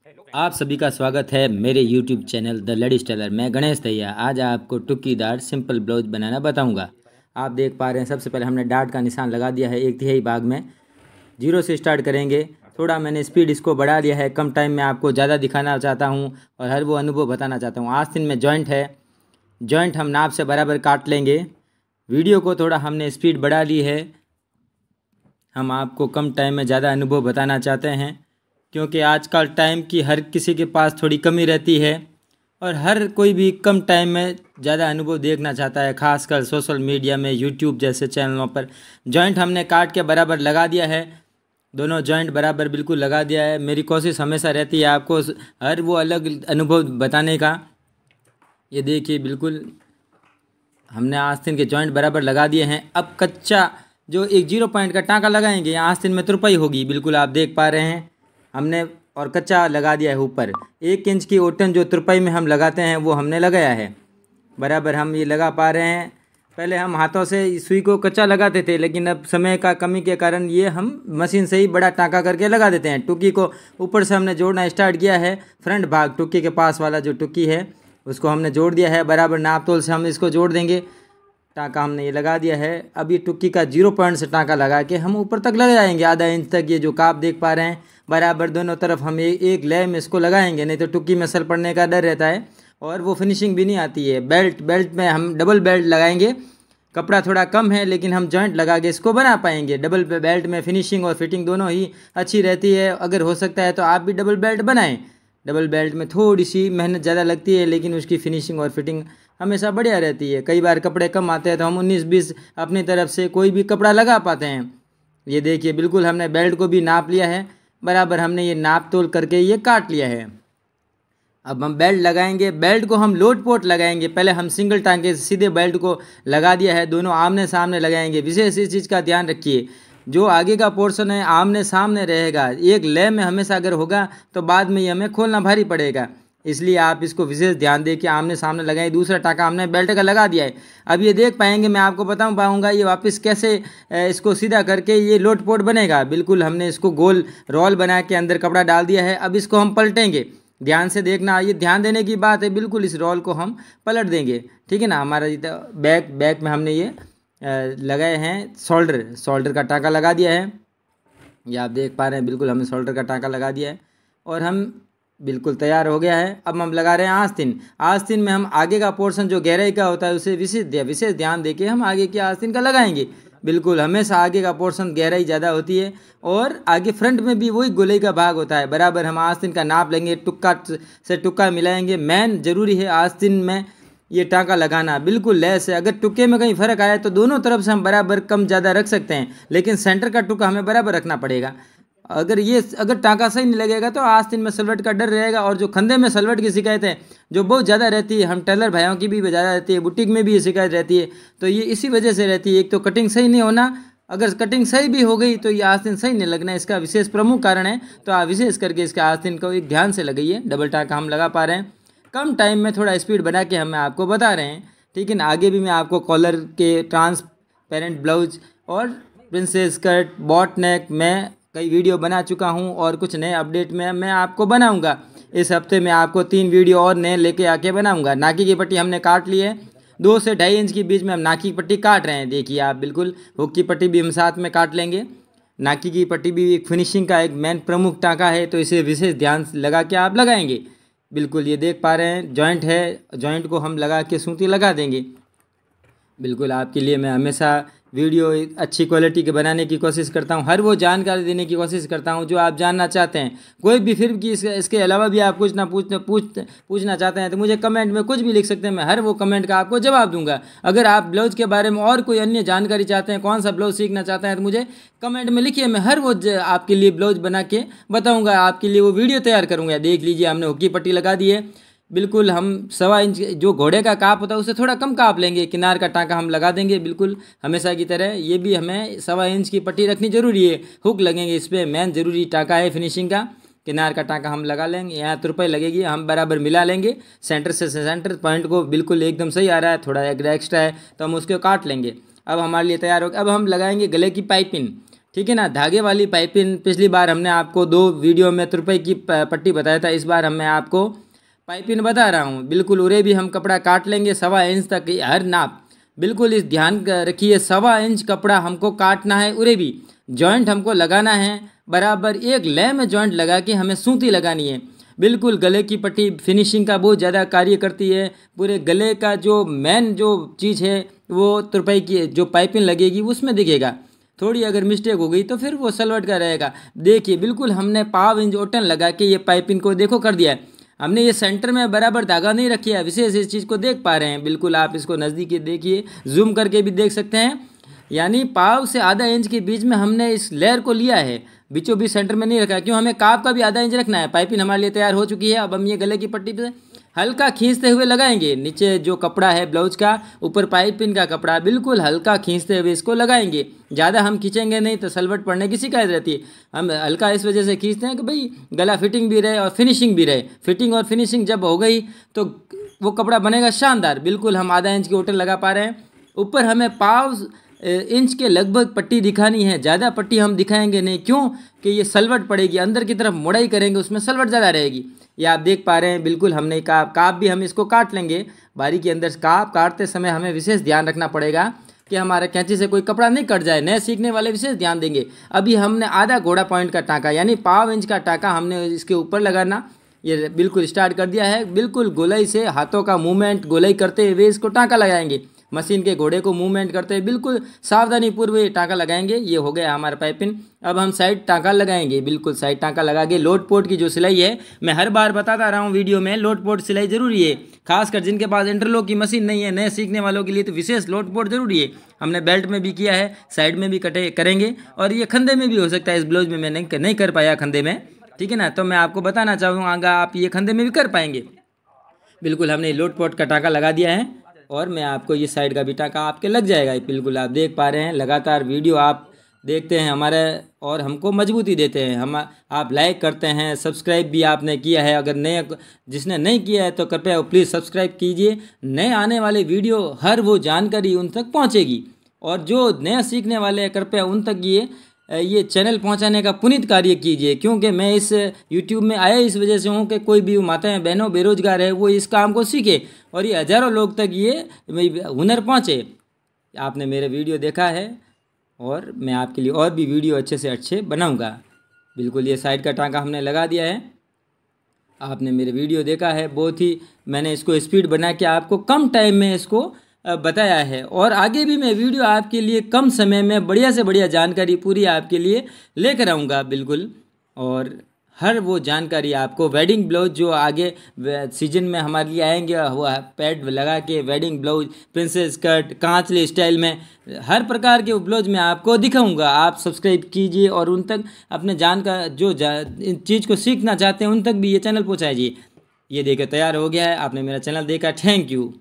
आप सभी का स्वागत है मेरे YouTube channel the ladies tailor. मैं गणेश दैया। आज आपको टुक्कीदार सिंपल ब्लाउज बनाना बताऊंगा। आप देख पा रहे हैं, सबसे पहले हमने डाट का निशान लगा दिया है 1/3 भाग में। 0 से स्टार्ट करेंगे। थोड़ा मैंने स्पीड इसको बढ़ा दिया है, कम टाइम में आपको ज़्यादा दिखाना चाहता हूँ और हर वो अनुभव बताना चाहता हूँ। आस्तीन में जॉइंट है, जॉइंट हम नाप से बराबर काट लेंगे। वीडियो को थोड़ा हमने स्पीड बढ़ा ली है, हम आपको कम टाइम में ज़्यादा अनुभव बताना चाहते हैं, क्योंकि आजकल टाइम की हर किसी के पास थोड़ी कमी रहती है और हर कोई भी कम टाइम में ज़्यादा अनुभव देखना चाहता है, खासकर सोशल मीडिया में, यूट्यूब जैसे चैनलों पर। जॉइंट हमने काट के बराबर लगा दिया है, दोनों जॉइंट बराबर बिल्कुल लगा दिया है। मेरी कोशिश हमेशा रहती है आपको हर वो अलग अनुभव बताने का। ये देखिए, बिल्कुल हमने आस्तीन के जॉइंट बराबर लगा दिए हैं। अब कच्चा जो एक 0 पॉइंट का टाँका लगाएंगे, यहाँ आस्तीन में तुरपाई होगी, बिल्कुल आप देख पा रहे हैं हमने, और कच्चा लगा दिया है ऊपर। 1 इंच की ओटन जो तुरपाई में हम लगाते हैं वो हमने लगाया है बराबर, हम ये लगा पा रहे हैं। पहले हम हाथों से सुई को कच्चा लगाते थे, लेकिन अब समय का कमी के कारण ये हम मशीन से ही बड़ा टाँका करके लगा देते हैं। टुक्की को ऊपर से हमने जोड़ना स्टार्ट किया है। फ्रंट भाग टुक्की के पास वाला जो टुक्की है उसको हमने जोड़ दिया है बराबर, नाप तोल से हम इसको जोड़ देंगे। टाँका हमने ये लगा दिया है। अब ये टुक्की का 0 पॉइंट से टाँका लगा के हम ऊपर तक लगा जाएंगे, आधा इंच तक। ये जो काप देख पा रहे हैं बराबर दोनों तरफ हम एक लय में इसको लगाएंगे, नहीं तो टुक्की में सल पड़ने का डर रहता है और वो फिनिशिंग भी नहीं आती है। बेल्ट में हम डबल बेल्ट लगाएंगे। कपड़ा थोड़ा कम है लेकिन हम जॉइंट लगा के इसको बना पाएंगे। डबल बेल्ट में फिनिशिंग और फिटिंग दोनों ही अच्छी रहती है। अगर हो सकता है तो आप भी डबल बेल्ट बनाएं। डबल बेल्ट में थोड़ी सी मेहनत ज़्यादा लगती है, लेकिन उसकी फिनिशिंग और फिटिंग हमेशा बढ़िया रहती है। कई बार कपड़े कम आते हैं तो हम 19-20 अपनी तरफ से कोई भी कपड़ा लगा पाते हैं। ये देखिए, बिल्कुल हमने बेल्ट को भी नाप लिया है बराबर, हमने ये नाप तोल करके ये काट लिया है। अब हम बेल्ट लगाएंगे। बेल्ट को हम लोड पोट लगाएंगे। पहले हम सिंगल टांके से सीधे बेल्ट को लगा दिया है, दोनों आमने सामने लगाएंगे। विशेष इस चीज़ का ध्यान रखिए, जो आगे का पोर्शन है आमने सामने रहेगा। एक लय में हमेशा अगर होगा तो बाद में ये हमें खोलना भारी पड़ेगा, इसलिए आप इसको विशेष ध्यान दें कि आमने सामने लगाएं। दूसरा टाँका हमने बेल्ट का लगा दिया है। अब ये देख पाएंगे, मैं आपको बता पाऊंगा ये वापस कैसे इसको सीधा करके ये लोट पोट बनेगा। बिल्कुल हमने इसको गोल रोल बना के अंदर कपड़ा डाल दिया है। अब इसको हम पलटेंगे, ध्यान से देखना, ये ध्यान देने की बात है। बिल्कुल इस रोल को हम पलट देंगे, ठीक है ना। हमारा बैक में हमने ये लगाए हैं शोल्डर का टाँका लगा दिया है। ये आप देख पा रहे हैं, बिल्कुल हमने शोल्डर का टाँका लगा दिया है और हम बिल्कुल तैयार हो गया है। अब हम लगा रहे हैं आस्तीन। आस्तीन में हम आगे का पोर्शन जो गहराई का होता है उसे विशेष ध्यान देके हम आगे की आस्तीन का लगाएंगे। बिल्कुल हमेशा आगे का पोर्शन गहराई ज़्यादा होती है और आगे फ्रंट में भी वही गोलाई का भाग होता है बराबर। हम आस्तीन का नाप लेंगे, टुक्का से टुक्का मिलाएंगे। मेन जरूरी है आस्तीन में ये टाँका लगाना, बिल्कुल लैस है। अगर टुक्के में कहीं फ़र्क आया तो दोनों तरफ से हम बराबर कम ज़्यादा रख सकते हैं, लेकिन सेंटर का टुक्का हमें बराबर रखना पड़ेगा। अगर टाँका सही नहीं लगेगा तो आस्तीन में सलवट का डर रहेगा। और जो कंधे में सलवट की शिकायत है जो बहुत ज़्यादा रहती है, हम टेलर भाइयों की भी ज़्यादा रहती है, बुटीक में भी ये शिकायत रहती है, तो ये इसी वजह से रहती है। एक तो कटिंग सही नहीं होना, अगर कटिंग सही भी हो गई तो ये आस्तीन सही नहीं लगना, इसका विशेष प्रमुख कारण है। तो आप विशेष करके इसके आस्तीन को एक ध्यान से लगाइए। डबल टाँका हम लगा पा रहे हैं, कम टाइम में थोड़ा स्पीड बना के हम आपको बता रहे हैं, ठीक है ना। आगे भी मैं आपको कॉलर के ट्रांसपेरेंट ब्लाउज और प्रिंसेस स्कर्ट, बॉट नेक में कई वीडियो बना चुका हूं और कुछ नए अपडेट में मैं आपको बनाऊंगा। इस हफ्ते में आपको 3 वीडियो और नए लेके आके बनाऊंगा। नाकी की पट्टी हमने काट ली है, 2 से 2.5 इंच के बीच में हम नाकी की पट्टी काट रहे हैं। देखिए आप, बिल्कुल हुक की पट्टी भी हम साथ में काट लेंगे। नाकी की पट्टी भी एक फिनिशिंग का एक मेन प्रमुख टाँका है, तो इसे विशेष ध्यान लगा के आप लगाएंगे। बिल्कुल ये देख पा रहे हैं, जॉइंट है, जॉइंट को हम लगा के सूती लगा देंगे। बिल्कुल आपके लिए मैं हमेशा वीडियो अच्छी क्वालिटी के बनाने की कोशिश करता हूं, हर वो जानकारी देने की कोशिश करता हूं जो आप जानना चाहते हैं। कोई भी फिर भी इसके अलावा भी आप कुछ ना पूछना चाहते हैं तो मुझे कमेंट में कुछ भी लिख सकते हैं, मैं हर वो कमेंट का आपको जवाब दूंगा। अगर आप ब्लाउज के बारे में और कोई अन्य जानकारी चाहते हैं, कौन सा ब्लाउज सीखना चाहते हैं, तो मुझे कमेंट में लिखिए, मैं हर वो आपके लिए ब्लाउज बना के बताऊँगा, आपके लिए वो वीडियो तैयार करूँगा। देख लीजिए, हमने हुक की पट्टी लगा दी है। बिल्कुल हम 1.25 इंच जो घोड़े का काप होता है उससे थोड़ा कम काप लेंगे, किनार का टाँका हम लगा देंगे। बिल्कुल हमेशा की तरह ये भी हमें 1.25 इंच की पट्टी रखनी जरूरी है। हुक लगेंगे, इस पर मेन जरूरी टाँका है फिनिशिंग का। किनार का टाँका हम लगा लेंगे, यहाँ तुरपाई लगेगी, हम बराबर मिला लेंगे। सेंटर से सेंटर पॉइंट को बिल्कुल एकदम सही आ रहा है, थोड़ा एक्स्ट्रा है तो हम उसको काट लेंगे। अब हमारे लिए तैयार हो गया। अब हम लगाएंगे गले की पाइपिंग, ठीक है ना। धागे वाली पाइपिंग पिछली बार हमने आपको 2 वीडियो में तुरपाई की पट्टी बताया था, इस बार मैं आपको पाइपिंग बता रहा हूँ। बिल्कुल उरे भी हम कपड़ा काट लेंगे 1.25 इंच तक, हर नाप बिल्कुल इस ध्यान रखिए। 1.25 इंच कपड़ा हमको काटना है, उरे भी जॉइंट हमको लगाना है बराबर। एक ले में जॉइंट लगा के हमें सूती लगानी है। बिल्कुल गले की पट्टी फिनिशिंग का बहुत ज़्यादा कार्य करती है। पूरे गले का जो मेन जो चीज़ है वो तुरपाई की जो पाइपिंग लगेगी उसमें दिखेगा। थोड़ी अगर मिस्टेक हो गई तो फिर वो सलवट का रहेगा। देखिए बिल्कुल हमने 1.5 इंच ओटन लगा के ये पाइपिंग को देखो कर दिया है हमने। ये सेंटर में बराबर धागा नहीं रखी है, विशेष इस चीज़ को देख पा रहे हैं। बिल्कुल आप इसको नज़दीक देखिए, जूम करके भी देख सकते हैं। यानी पाव से आधा इंच के बीच में हमने इस लेयर को लिया है, बीचों बीच सेंटर में नहीं रखा। क्यों, हमें काप का भी आधा इंच रखना है। पाइपिंग हमारे लिए तैयार हो चुकी है। अब हम ये गले की पट्टी पे हल्का खींचते हुए लगाएंगे। नीचे जो कपड़ा है ब्लाउज का, ऊपर पाइपिंग का कपड़ा, बिल्कुल हल्का खींचते हुए इसको लगाएंगे। ज़्यादा हम खींचेंगे नहीं तो सलवट पड़ने की शिकायत रहती है। हम हल्का इस वजह से खींचते हैं कि भाई गला फिटिंग भी रहे और फिनिशिंग भी रहे। फिटिंग और फिनिशिंग जब हो गई तो वो कपड़ा बनेगा शानदार। बिल्कुल हम आधा इंच की ओटन लगा पा रहे हैं। ऊपर हमें 1.5 इंच के लगभग पट्टी दिखानी है, ज़्यादा पट्टी हम दिखाएंगे नहीं। क्यों कि ये सलवट पड़ेगी, अंदर की तरफ मोड़ाई करेंगे उसमें सलवट ज़्यादा रहेगी। ये आप देख पा रहे हैं। बिल्कुल हमने काप भी हम इसको काट लेंगे बारी के अंदर। काप काटते समय हमें विशेष ध्यान रखना पड़ेगा कि हमारे कैंची से कोई कपड़ा नहीं कट जाए। नए सीखने वाले विशेष ध्यान देंगे। अभी हमने आधा घोड़ा पॉइंट का टाँका यानी 1.5 इंच का टाँका हमने इसके ऊपर लगाना ये बिल्कुल स्टार्ट कर दिया है। बिल्कुल गोलाई से हाथों का मूवमेंट गोलाई करते हुए इसको टाँका लगाएंगे। मशीन के घोड़े को मूवमेंट करते हुए बिल्कुल सावधानी पूर्वक टाँका लगाएंगे। ये हो गया हमारा पाइपिंग। अब हम साइड टाँका लगाएंगे। बिल्कुल साइड टाँका लगा के लोड पोर्ट की जो सिलाई है, मैं हर बार बताता रहा हूँ वीडियो में, लोड पोर्ट सिलाई जरूरी है। खासकर जिनके पास इंटरलॉक की मशीन नहीं है, नए सीखने वालों के लिए तो विशेष लोड पोर्ट जरूरी है। हमने बेल्ट में भी किया है, साइड में भी करेंगे और ये खंधे में भी हो सकता है। इस ब्लाउज में मैं नहीं कर पाया खंधे में, ठीक है ना। तो मैं आपको बताना चाहूँगा आप ये खंधे में भी कर पाएंगे। बिल्कुल हमने लोड पोर्ट का टाँका लगा दिया है और मैं आपको ये साइड का भी टाँका आपके लग जाएगा। बिल्कुल आप देख पा रहे हैं। लगातार वीडियो आप देखते हैं हमारे और हमको मजबूती देते हैं। हम आप लाइक करते हैं, सब्सक्राइब भी आपने किया है। अगर जिसने नहीं किया है तो कृपया प्लीज़ सब्सक्राइब कीजिए। नए आने वाले वीडियो हर वो जानकारी उन तक पहुँचेगी और जो नया सीखने वाले हैं कृपया उन तक ये चैनल पहुंचाने का पुनीत कार्य कीजिए। क्योंकि मैं इस YouTube में आया इस वजह से हूं कि कोई भी माताएं बहनों बेरोजगार है वो इस काम को सीखे और ये हज़ारों लोग तक ये हुनर पहुंचे। आपने मेरे वीडियो देखा है और मैं आपके लिए और भी वीडियो अच्छे से अच्छे बनाऊंगा। बिल्कुल ये साइड का टाँका हमने लगा दिया है। आपने मेरे वीडियो देखा है, बहुत ही मैंने इसको स्पीड बना के आपको कम टाइम में इसको बताया है और आगे भी मैं वीडियो आपके लिए कम समय में बढ़िया से बढ़िया जानकारी पूरी आपके लिए लेकर आऊँगा। बिल्कुल और हर वो जानकारी आपको वेडिंग ब्लाउज जो आगे सीजन में हमारे लिए आएंगे, वो पैड लगा के वेडिंग ब्लाउज, प्रिंसेस कट, कांचले स्टाइल में हर प्रकार के ब्लाउज में आपको दिखाऊंगा। आप सब्सक्राइब कीजिए और उन तक अपने जो चीज़ को सीखना चाहते हैं उन तक भी ये चैनल पहुँचाइए। ये देखिए तैयार हो गया है। आपने मेरा चैनल देखा, थैंक यू।